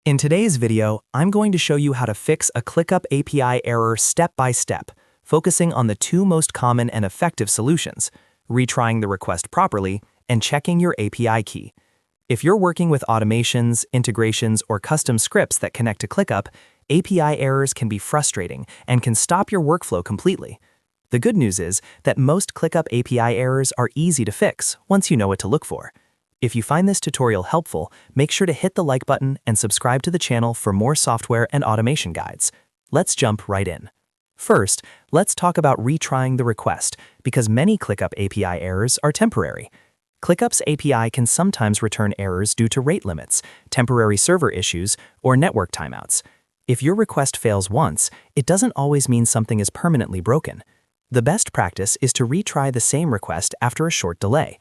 In today's video, I'm going to show you how to fix a ClickUp API error step by step, focusing on the two most common and effective solutions: retrying the request properly and checking your API key. If you're working with automations, integrations, or custom scripts that connect to ClickUp, API errors can be frustrating and can stop your workflow completely. The good news is that most ClickUp API errors are easy to fix once you know what to look for. If you find this tutorial helpful, make sure to hit the like button and subscribe to the channel for more software and automation guides. Let's jump right in. First, let's talk about retrying the request, because many ClickUp API errors are temporary. ClickUp's API can sometimes return errors due to rate limits, temporary server issues, or network timeouts. If your request fails once, it doesn't always mean something is permanently broken. The best practice is to retry the same request after a short delay.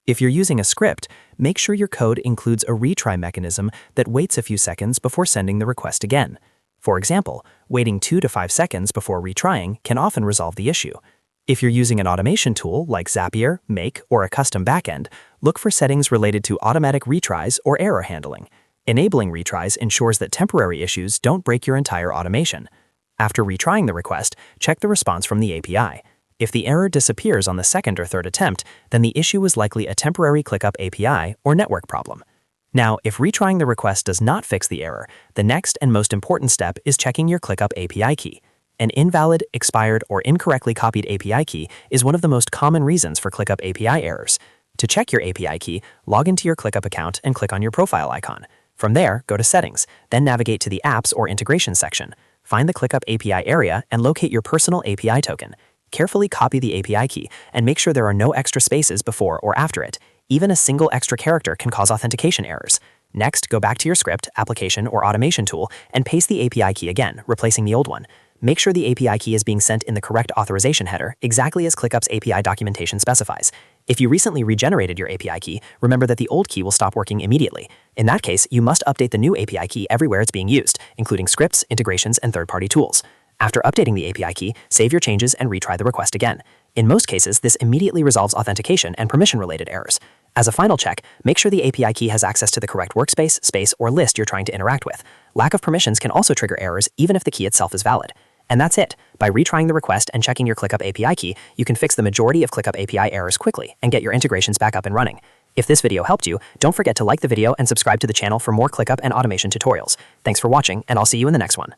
If you're using a script, make sure your code includes a retry mechanism that waits a few seconds before sending the request again. For example, waiting 2 to 5 seconds before retrying can often resolve the issue. If you're using an automation tool like Zapier, Make, or a custom backend, look for settings related to automatic retries or error handling. Enabling retries ensures that temporary issues don't break your entire automation. After retrying the request, check the response from the API. If the error disappears on the second or third attempt, then the issue is likely a temporary ClickUp API or network problem. Now, if retrying the request does not fix the error, the next and most important step is checking your ClickUp API key. An invalid, expired, or incorrectly copied API key is one of the most common reasons for ClickUp API errors. To check your API key, log into your ClickUp account and click on your profile icon. From there, go to Settings, then navigate to the Apps or Integration section. Find the ClickUp API area and locate your personal API token. Carefully copy the API key and make sure there are no extra spaces before or after it. Even a single extra character can cause authentication errors. Next, go back to your script, application, or automation tool and paste the API key again, replacing the old one. Make sure the API key is being sent in the correct authorization header, exactly as ClickUp's API documentation specifies. If you recently regenerated your API key, remember that the old key will stop working immediately. In that case, you must update the new API key everywhere it's being used, including scripts, integrations, and third-party tools. After updating the API key, save your changes and retry the request again. In most cases, this immediately resolves authentication and permission-related errors. As a final check, make sure the API key has access to the correct workspace, space, or list you're trying to interact with. Lack of permissions can also trigger errors even if the key itself is valid. And that's it. By retrying the request and checking your ClickUp API key, you can fix the majority of ClickUp API errors quickly and get your integrations back up and running. If this video helped you, don't forget to like the video and subscribe to the channel for more ClickUp and automation tutorials. Thanks for watching, and I'll see you in the next one.